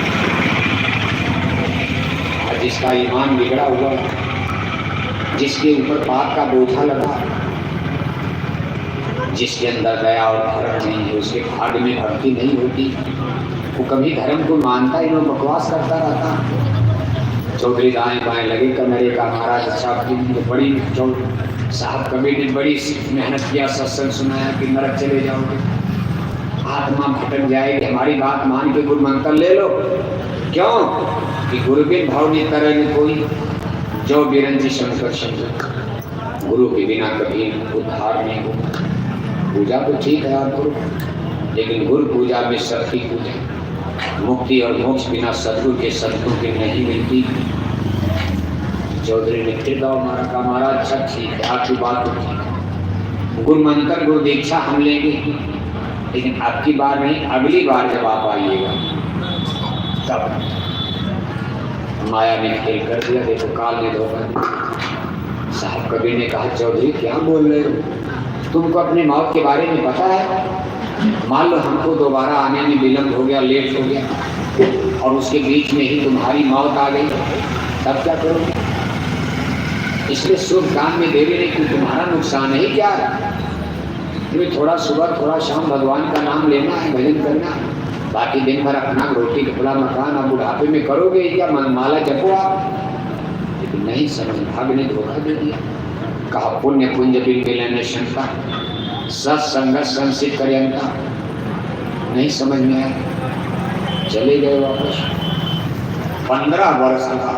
A: जिसका ईमान बिगड़ा हुआ, जिसके ऊपर पाप का बोझा लगा, जिसके अंदर दया और धर्म नहीं है, उसके भाग्य में भक्ति नहीं होती, वो कभी धर्म को मानता ही नहीं, बकवास करता रहता। चौधरी दाएं बाएं लगे कमरे का, महाराज अच्छा बड़ी साहब कबीर ने बड़ी मेहनत किया, सत्संग सुनाया कि नरक चले जाओगे, आत्मा भटक जाएगी, हमारी बात मान के गुरु मंत्र ले लो। क्यों? कि गुरु के भाव ने तरह कोई जो बिरंजी शंकर शंकर, गुरु के बिना कभी उद्धार नहीं होगा। पूजा तो ठीक है आप करो, लेकिन गुरु पूजा में शक्ति पूजा, मुक्ति और मोक्ष बिना सदगुरु के संतों के नहीं मिलती। चौधरी ने फिर दाव मारा का, महाराज अच्छा ठीक है, आपकी बात तो ठीक है, गुरु मंत्र गुरु दीक्षा हम लेंगे, लेकिन आपकी बार नहीं, अगली बार जब आप आइएगा तब। माया ने खेल कर दिया, देखो काल ने धोखा। साहब कबीर ने कहा, चौधरी क्या बोल रहे हो, तुमको अपनी मौत के बारे में पता है? मान लो हमको दोबारा आने में विलम्ब हो गया, लेट हो गया, और उसके बीच में ही तुम्हारी मौत आ गई, तब क्या करोगे? इसलिए शुभ काम में देरी नहीं, कि तुम्हारा नुकसान ही क्या है। तुम्हें थोड़ा सुबह थोड़ा शाम भगवान का नाम लेना है, भजन करना, बाकी दिन भर अपना रोटी कपड़ा मकान अब बुढ़ापे में करोगे क्या? माला जपो आप। लेकिन नहीं समझ, भाग्य ने धोखा दे दिया। कहा पुण्य पुंज बिन मिलने शंका, सत्संग संसित पर्यंता। नहीं समझ में आया, चले गए वापस। 15 वर्ष का,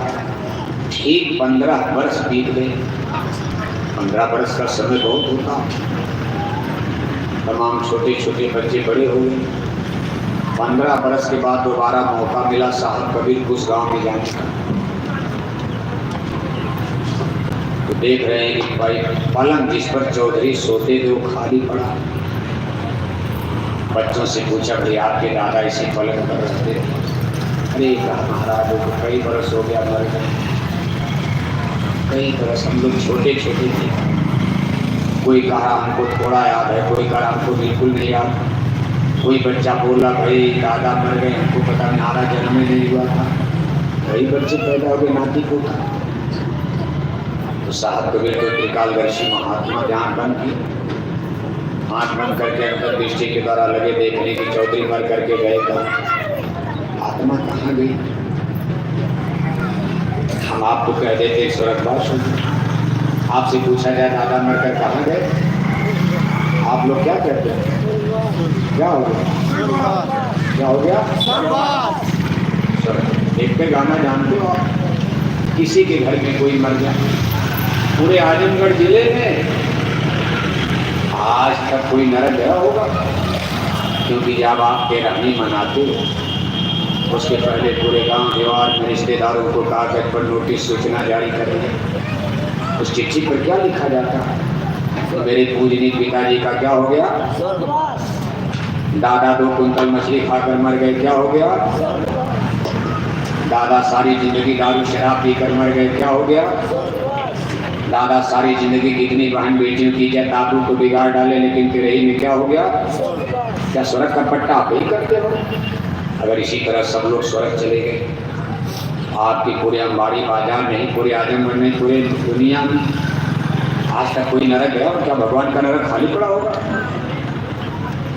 A: ठीक 15 वर्ष बीत गए। 15 वर्ष का समय बहुत होता, तमाम छोटे छोटे बच्चे बड़े हो गए। 15 वर्ष के बाद दोबारा मौका मिला साहब कबीर उस गांव में जाने का। तो देख रहे हैं कि भाई पलंग जिस पर चौधरी सोते थे वो खाली पड़ा। बच्चों से पूछा, भाई आपके दादा इसी पलंग पर रहते थे? अरे कहा महाराज वो कई बरस हो गया मर गए, कई बरस, हम लोग छोटे छोटे थे। कोई कहा हमको थोड़ा याद है, कोई कहा हमको बिल्कुल नहीं याद। कोई बच्चा बोला भाई दादा मर गए, हमको पता नहीं, हमारा जन्म ही नहीं हुआ था। कई बच्चे पैदा हो गए, नाती को था। तो साहब कबीर को त्रिकालदर्शी महात्मा ध्यान बंद की, आँख बंद करके अंतर दृष्टि के द्वारा लगे देखने की चौधरी मर करके गए, कहा आत्मा कहाँ गई? हम आपको कह देते स्वर्गवास हो। आपसे पूछा जाए दादा मरकर कहाँ गए, आप लोग क्या कहते हैं? क्या हो गया? क्या हो गया? एक पे गाना जानते हो आप? किसी के घर में कोई मर गया, पूरे आजमगढ़ जिले में आज तक कोई नरक गया होगा? क्योंकि जब आप बेरहमी मनाते हो, उसके पहले पूरे गांव दीवार में रिश्तेदारों को कागज पर नोटिस सूचना जारी करेंगे। उस चिट्ठी पर क्या लिखा जाता है? मेरे पूजनीय पिताजी का क्या हो गया? दादा 2 कुंतल मछली खाकर मर गए, क्या हो गया? दादा सारी जिंदगी दारू शराब पीकर मर गए, क्या हो गया? दादा सारी जिंदगी कितनी बहन बेटियों की जय दादू को बिगाड़ डाले, लेकिन तिरही में क्या हो गया? क्या स्वर्ग का पट्टा आप ही करते हो? अगर इसी तरह सब लोग स्वर्ग चले गए, आपकी पूरे अंबाड़ी बाजार नहीं, पूरे आजमगढ़ में, पूरे दुनिया में आज तक कोई नरक गया? और क्या भगवान का नरक खाली पड़ा होगा?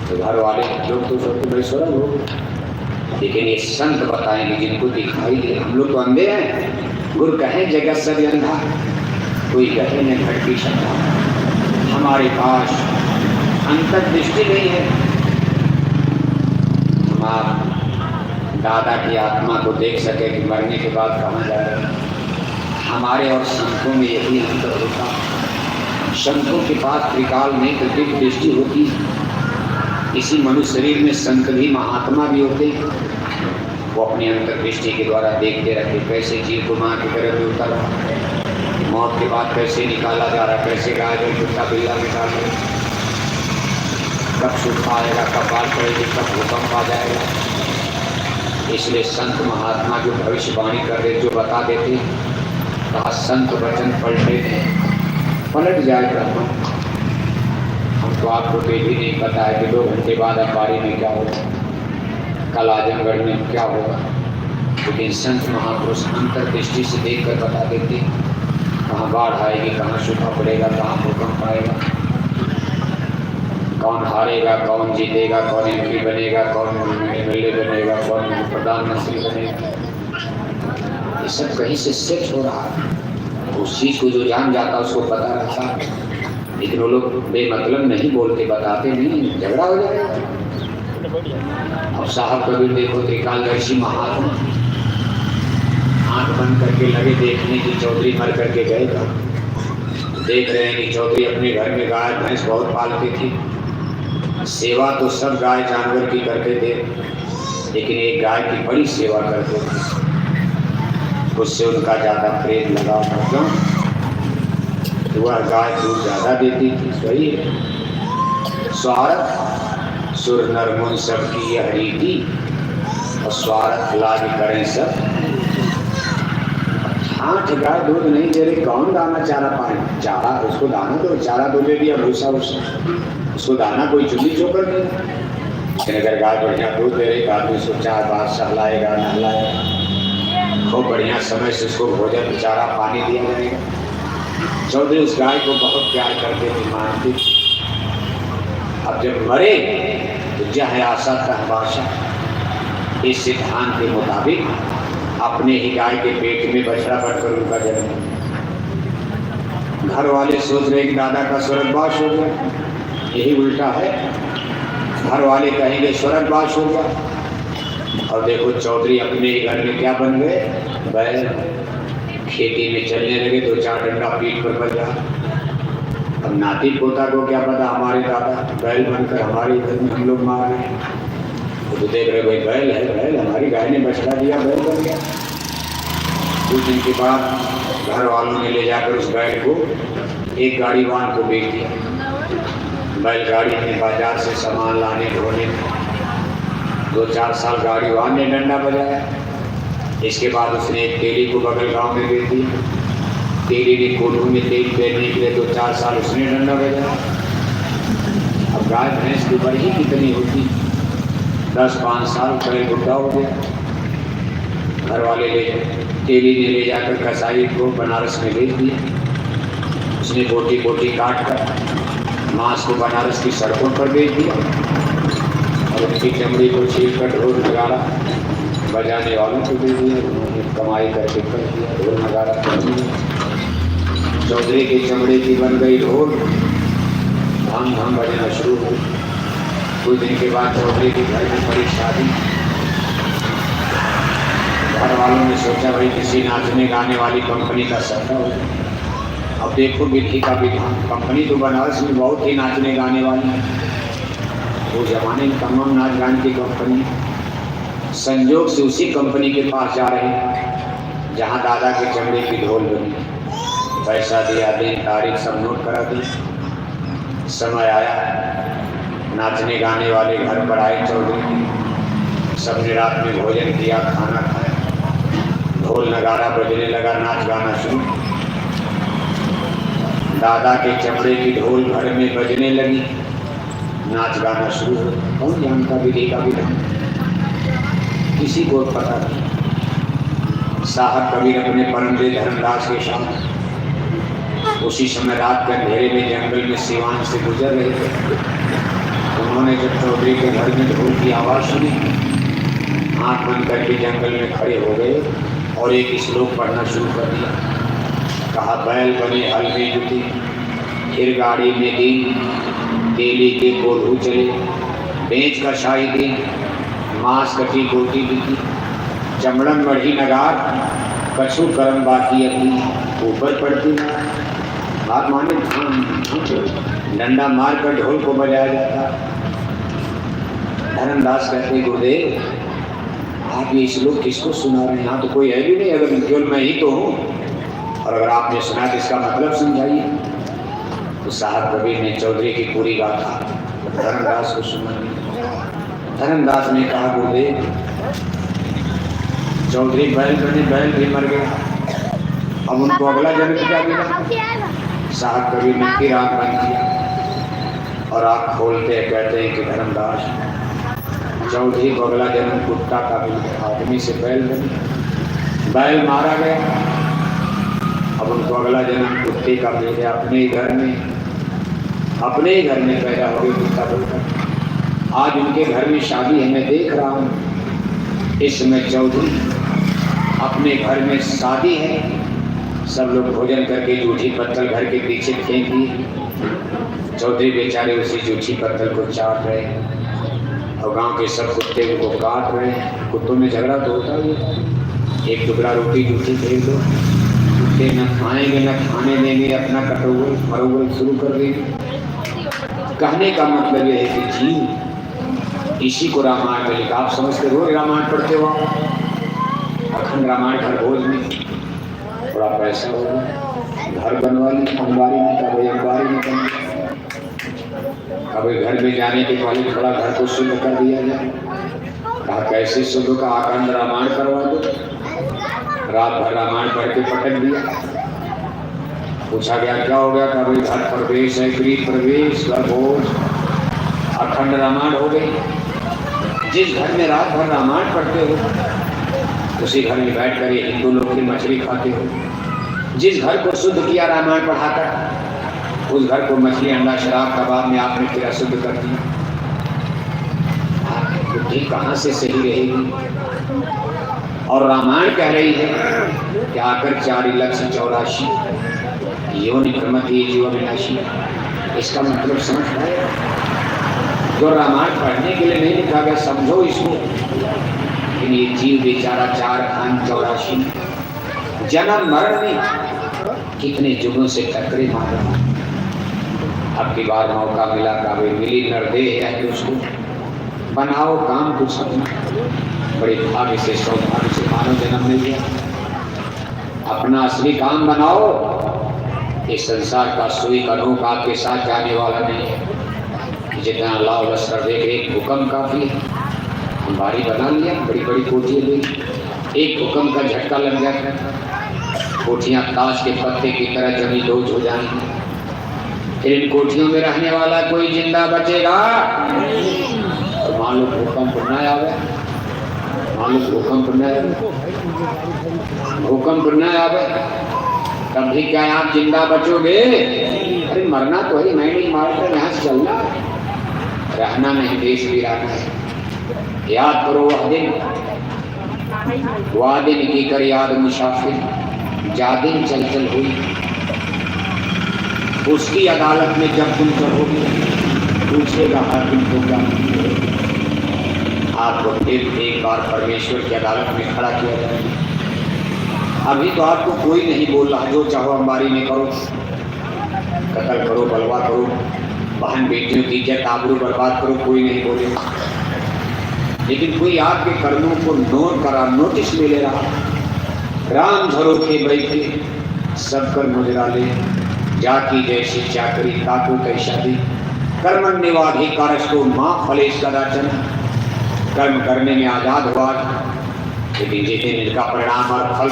A: तो घर वाले लोग तो सोचते भाई स्वर्ग हो, लेकिन ये संत बताएंगे जिनको दिखाई दे। हम लोग तो अंधे हैं। गुरु कहे जगत सब अंधा, कोई कहे न घट की क्षमता। हमारे पास अंतर्दृष्टि नहीं है। हम आप दादा की आत्मा को देख सके कि मरने के बाद कहाँ जा रहे हैं। हमारे और संतों में यही अंतर होता। संतों के पास त्रिकाल में दिव्य दृष्टि होती। इसी मनुष्य शरीर में संत भी महात्मा भी होते। वो अपनी अंतर्दृष्टि के द्वारा देखते रहते कैसे जीव को माँ की तरफ में उतर रहा है, मौत के बाद कैसे निकाला जा रहा है, कैसे गाय को कुत्ता बिल्ला निकाल रहे, कब सूखा आएगा, कब बाल पड़ेगी, कब भूकंप आ जाएगा। इसलिए संत महात्मा जो भविष्यवाणी कर देते, जो बता देते, कहा संत वचन पलटे पलट जाएगा। हम तो आपको ये भी नहीं पता है कि 2 घंटे बाद अंबारी में क्या होगा, कल आजमगढ़ में क्या होगा, लेकिन संत महापुरुष अंतर्दृष्टि से देखकर बता देते कहाँ बाढ़ आएगी, कहाँ सूखा पड़ेगा, कहाँ भूकंप आएगा, कौन हारेगा, कौन जीतेगा, कौन एमपी बनेगा, कौन एमएलए बनेगा, कौन प्रधानमंत्री बनेगा। ये सब कहीं से सेट हो रहा है। उस चीज़ को जो जान जाता उसको पता रहता है, लेकिन वो लोग बेमतलब नहीं बोलते, बताते नहीं, झगड़ा हो जाएगा। अब साहब कबीर देखो, त्रिकालदर्शी महात्मा आंख बंद करके लगे देखने की चौधरी मर करके गए था। देख रहे हैं कि चौधरी अपने घर में गाय भैंस बहुत पालते थे, सेवा तो सब गाय जानवर की करते थे, लेकिन एक गाय की बड़ी सेवा करते थे। उससे उनका ज़्यादा प्रेम लगा था। क्यों? तो वह गाय दूध ज़्यादा देती थी। सही है। स्वार्थ सुर नर मुन सब की यह रीति, और स्वार्थ लाज करें सब। 8 गाय दूध नहीं दे रही, कौन दाना चारा पाए? चारा उसको दाना दो, चारा दो ले लिया, भूसा भूसा, उसको दाना कोई चुल्ली चोकर नहीं। लेकिन अगर गाय बढ़िया दूध दे रही, आदमी उसको 4 बार सहलाएगा, नहलाएगा, खूब बढ़िया समय से उसको भोजन चारा पानी दिया जाएगा। चौधरी उस गाय को बहुत प्यार करते थे, मानते थे। अब जब मरे तो जह आशा तह बाशा, इस सिद्धांत के मुताबिक अपने ही गाय के पेट में बछड़ा बनकर उनका जन्म। घर वाले सोच रहे कि दादा का स्वर्गवास हो गया, यही उल्टा है। घर वाले कहेंगे स्वर्गवास हो गया, और देखो चौधरी अपने ही घर में क्या बन गए? बैल। खेती में चलने लगे, 2-4 डंडा पीठ पर बजा। अब नाती पोता को क्या पता हमारे दादा बैल बनकर हमारे घर में हम लोग मार रहे हैं। तो देख रहे भाई बैल है, बैल हमारी गाय ने बछड़ा दिया, बैल बन गया। कुछ दिन के बाद घर वालों ने ले जाकर उस बैल को एक गाड़ीवान को बेच दिया। बैलगाड़ी में बाजार से सामान लाने ढोने 2-4 साल गाड़ीवान ने डंडा बजाया। इसके बाद उसने एक तेली को बगल गांव में बेच दिया। तेली ने कोल्हू में तेल पेरने के लिए 2-4 साल उसने डंडा बजाया। अब गाय भैंस की बढ़ी कितनी होती, 10-5 साल पहले बुढ़ा हो गया। घर वाले तेली ने ले जाकर कसाई को बनारस में बेच दिया। उसने बोटी बोटी काट कर मांस को बनारस की सड़कों पर बेच दिया, और उसकी चमड़ी को छील कर ढोल नगाड़ा बजाने वालों को दे दिया। उन्होंने कमाई करके कर दिया, ढोल नगाड़ा कर दिया। चौधरी की चमड़े की बन गई ढोल, धाम धाम बजना शुरू हो। कुछ दिन के बाद चौधरी के घर में बड़ी शादी। घर वालों ने सोचा भाई किसी नाचने गाने वाली कंपनी का सट्टा हो। अब देखो विधि का विधान, कंपनी तो बनारस में बहुत ही नाचने गाने वाली है। वो जमाने में तमाम नाच गाने की कंपनी, संयोग से उसी कंपनी के पास जा रहे हैं जहाँ दादा के चमड़े की ढोल बनी। पैसा दिया, दिन तारीख सब नोट करा दी। समय आया, नाचने गाने वाले घर पर आए चौधरी। सबने रात में भोजन किया, खाना खाया, ढोल नगारा बजने लगा, नाच गाना शुरू। दादा के चमड़े की ढोल घर में बजने लगी, नाच गाना शुरू हो। कौन जानता विधि का विधान, किसी को पता नहीं। साहब कबीर अपने परमदेव धर्मदास के साथ उसी समय रात के अंधेरे में जंगल में सिवान से गुजर रहे थे। उन्होंने जब चौधरी के घर में ढोल की आवाज़ सुनी, आँख बंद करके जंगल में खड़े हो गए और एक श्लोक पढ़ना शुरू कर दिया। कहा, बैल बने हल में जुटी, फिर गाड़ी में दी, तेली के कोल्हू चले, बेच कर शाही दी, मांस कटी गोटी बिकी, चमड़न बढ़ी नगार, कछु करम बाकी अपनी ऊपर पड़ती। बात माने डंडा मार कर ढोल को बजाया जाता। धर्मदास कहते, गुरुदेव आप ये श्लोक किसको सुना रहे हैं? यहाँ तो कोई है भी नहीं, अगर केवल मैं ही तो हूँ, और अगर आपने सुना तो इसका मतलब समझाइए। तो साहब कबीर ने चौधरी की पूरी गाथा धर्मदास को सुनाई। धर्मदास ने कहा, गुरुदेव चौधरी बैल बने, बैल भी मर गया, अब उनको अगला जन्म क्या मिला? साहब कबीर ने फिर आँख बंद किया और आँख खोलते कहते हैं कि धर्मदास चौधरी को अगला जन्म कुत्ता का मिला, आदमी से बैल बने, बैल मारा गया, अब उनको अगला जन्म कुत्ते का मिल गया। अपने ही घर में पैदा हो गए कुत्ता बनकर। आज उनके घर में शादी है, मैं देख रहा हूँ। इस समय चौधरी अपने घर में शादी है, सब लोग भोजन करके जूठी पत्तल घर के पीछे फेंक दिए। चौधरी बेचारे उसी जूठी पत्तल को चाट रहे हैं और गांव के सब कुत्ते को काट रहे हैं। कुत्तों में झगड़ा तो होता ही है, एक टुकड़ा रोटी जूठी फेंक दो, कुत्ते न खाएंगे न खाने देंगे, अपना कटोगल मरोगल शुरू कर देंगे। कहने का मतलब यह है कि जीव, इसी को रामायण में लिखा। आप समझते रोज रामायण पढ़ते हो, अखंड रामायण हर भोज में थोड़ा पैसा होगा, घर बनवा ली अंबारी में, कभी अंबारी में बन, कभी घर में जाने के पहले थोड़ा घर को शुद्ध कर दिया जाए। कहा कैसे शुद्ध का? अखंड रामायण करवा दो। रात भर रामायण पढ़ के पटक दिया। पूछा गया क्या हो गया? कभी घर प्रवेश है, गृह प्रवेश, घर भोज, अखंड रामायण हो गई। जिस घर में रात भर रामायण पढ़ते हो उसी घर में बैठ कर ये हिंदू लोग की मछली खाते हो। जिस घर को शुद्ध किया रामायण पढ़ाकर, उस घर को मछली अंडा शराब कबाब में आपने फिर अशुद्ध कर दिया। बुद्धि कहाँ से सही रहेगी? और रामायण कह रही है कि आकर 4,84,000 योनि क्रमति जीव विनाशी। इसका मतलब समझ पाए? जो रामायण पढ़ने के लिए नहीं लिखा गया, समझो इसको। ये जीव बेचारा 4,84 जन्म मरण में कितने जुगों से टकरे मार रहा। अब की बार मौका मिला, काबे मिली नरदेह है कि उसको बनाओ काम कुछ अपना। बड़े भाग्य से सौभाग्य से मानव जन्म मिल गया। अपना असली काम बनाओ। इस संसार का सुई का नोक आपके साथ जाने वाला नहीं है। जितना लाभ लश्कर देखे, एक भूकंप काफी है। अंबारी बना लिया, बड़ी बड़ी कोठियाँ ली, एक भूकंप का झटका लग जाता, कोठियाँ ताश के पत्ते की तरह जमी लोज हो जाएंगी। फिर इन कोठियों में रहने वाला कोई जिंदा बचेगा? तो मान लो भूकंप न आवे, भूकंप न आवे, तब भी क्या आप जिंदा बचोगे? अरे मरना तो है, मैं नहीं मारकर यहाँ से चलना, रहना नहीं, देश भी रहना है। याद करो वह दिन की कर याद मुसाफिर, जा दिन चल चल हुई। उसकी अदालत में जब तुम चढ़ोगे, पूछेगा हाकिम को क्या। आपको फिर एक बार परमेश्वर की अदालत में खड़ा किया जाएगा। अभी तो आपको कोई नहीं बोल रहा, जो चाहो अंबारी में करो, कत्ल करो, बलवा करो, बहन बेटियों की इज्जत आबरू बर्बाद करो, कोई नहीं बोलेगा। लेकिन कोई आपके कर्मों को नोट करा, नोटिस में ले रहा। राम झरोखे बैठे सब कर मुजरा ले, जाकी जैसी चाकरी ताको कैसा दी। कर्मण्येवाधिकारस्तु मा फलेषु कदाचन। कर्म करने में आजाद हुआ, लेकिन जिस दिन इसका परिणाम और फल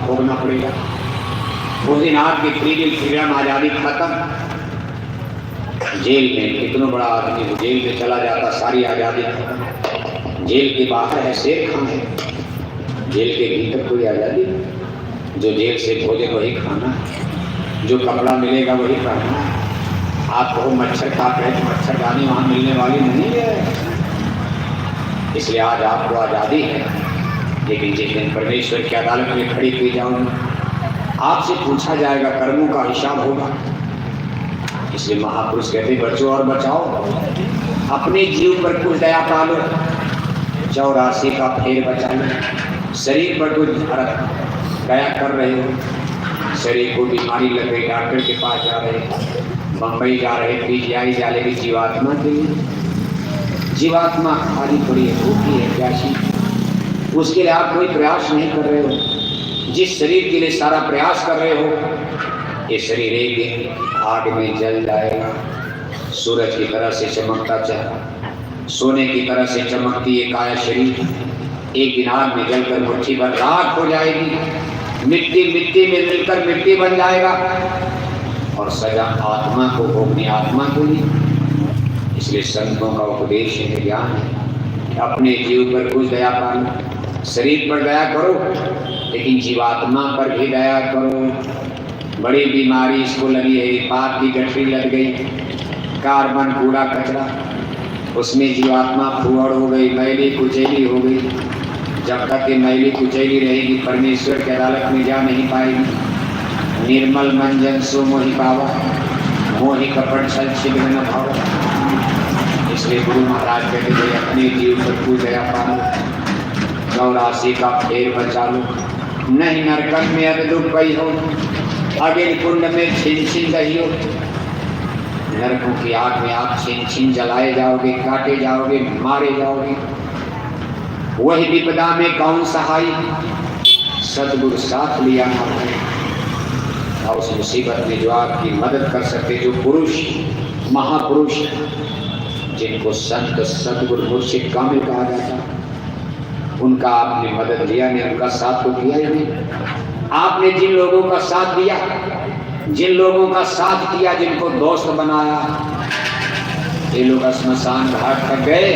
A: भोगना पड़ेगा, उस दिन आपकी फ्रीडम आजादी खत्म। जेल में कितना बड़ा आदमी जेल में चला जाता, सारी आजादी खत्म। जेल के बाहर है शेर खान है, जेल के भीतर कोई आजादी। जो जेल से भोजन वही खाना, जो कपड़ा मिलेगा वही पहनना। आप कहो मच्छर खा रहे तो मच्छरदानी वहाँ मिलने वाली नहीं है। इसलिए आज आपको आज़ादी है, लेकिन जिस दिन परमेश्वर की अदालत में खड़ी की जाओगे, आपसे पूछा जाएगा, कर्मों का हिसाब होगा। इसलिए महापुरुष कहते बचो और बचाओ, अपने जीव पर कुछ दया पालो, 84 का फेर बचा लो। शरीर पर कुछ दया कर रहे हो, शरीर को बीमारी लग गई, डॉक्टर के पास जा रहे, बम्बई जा रहे, पीजीआई जा रहे, जीवात्मा के लिए। जीवात्मा खाली पड़ी है, भूखी है, प्यासी, उसके लिए आप कोई प्रयास नहीं कर रहे हो। जिस शरीर के लिए सारा प्रयास कर रहे हो, ये शरीर एक दिन आग में जल जाएगा। सूरज की तरह से चमकता चेहरा, सोने की तरह से चमकती ये काया शरीर एक दिन आग में जलकर मुट्ठी भर राख हो जाएगी। मिट्टी में मिलकर मिट्टी बन जाएगा, और सजा आत्मा को भोगनी आत्मा को नहीं। इसलिए संतों का उपदेश है, ज्ञान है, अपने जीव पर कुछ दया पालो। शरीर पर दया करो, लेकिन जीवात्मा पर भी दया करो। बड़ी बीमारी इसको लगी है, पाप की गठरी लग गई, कार्बन कूड़ा कचरा, उसमें जीवात्मा फुहड़ हो गई, मैली कुचैली हो गई। जब तक ये मैली कुचैली रहेगी, परमेश्वर की अदालत में जा नहीं पाएगी। निर्मल मंजन सो मोहि पावा, मोहि कपट छल छिद्र न भावा। इसलिए गुरु महाराज कहते थे अपने जीव पर कुछ दया पालो, 84 का फेर बचा लो। नहीं नरकट में अग दुख पई हो, अगिन कुंड में छिन छिन दही हो। नरकों की आग में आप छिन छिन जलाए जाओगे, काटे जाओगे, मारे जाओगे। वही विपदा में कौन सहाय, सतगुरु साथ लिया ना भाई। और उस मुसीबत में जो आपकी मदद कर सके, जो पुरुष महापुरुष जिनको संत सतगुरु मुर्शिद कामिल कहा जाता, उनका आपने मदद लिया नहीं, उनका साथ तो किया ही नहीं। आपने जिन लोगों का साथ दिया, जिन लोगों का साथ किया, जिनको दोस्त बनाया, ये लोग श्मशान घाट तक गए,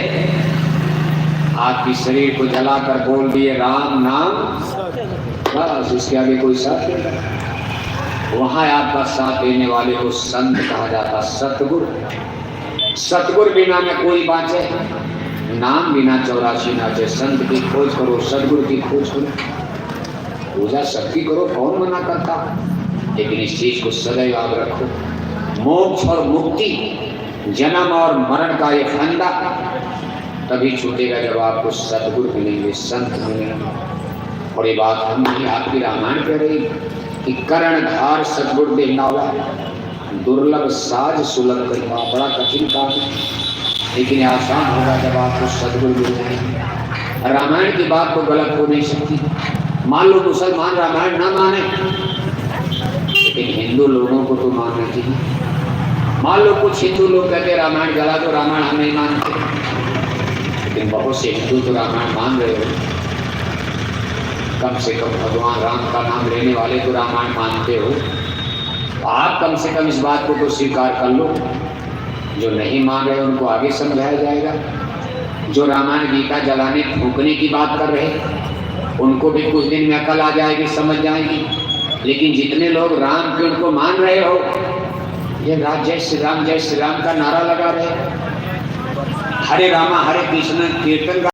A: आपकी शरीर को जलाकर बोल दिए राम नाम, बस इसके आगे कोई साथ नहीं। वहाँ आपका साथ देने वाले को संत कहा जाता, सतगुरु। सतगुरु बिना न कोई बाँचे, नाम बिना 84 नाचे। संत की खोज करो, सतगुरु की खोज करो, पूजा सबकी करो, कौन मना करता। लेकिन इस चीज को सदैव याद रखो, मोक्ष और मुक्ति, जन्म और मरण का ये फंदा तभी छूटेगा जब आपको सतगुरु मिलेंगे, संत मिलेंगे। और ये बात हम नहीं, आपकी रामायण कह रही कि कर्णधार सतगुरु देनावा, दुर्लभ साज सुलभ करना। बड़ा कठिन काम है, लेकिन आसान होगा जब आपको सतगुरु मिल जाएंगे। रामायण की बात तो गलत हो नहीं सकती। मान लो मुसलमान रामायण ना माने, लेकिन हिंदू लोगों को तो मानना चाहिए। मान लो कुछ हिंदू लोग कहते रामायण जला दो, रामायण हम नहीं मानते, लेकिन बहुत से हिंदू तो रामायण मान रहे हो। कम से कम भगवान राम का नाम लेने वाले तो रामायण मानते हो। आप कम से कम इस बात को तो स्वीकार कर लो। जो नहीं मान रहे उनको आगे समझाया जाएगा। जो रामायण गीता जलाने फूकने की बात कर रहे, उनको भी कुछ दिन में अकल आ जाएगी, समझ जाएगी। लेकिन जितने लोग राम के उनको मान रहे हो, ये जय श्री राम का नारा लगा रहे, हरे रामा हरे कृष्ण कीर्तन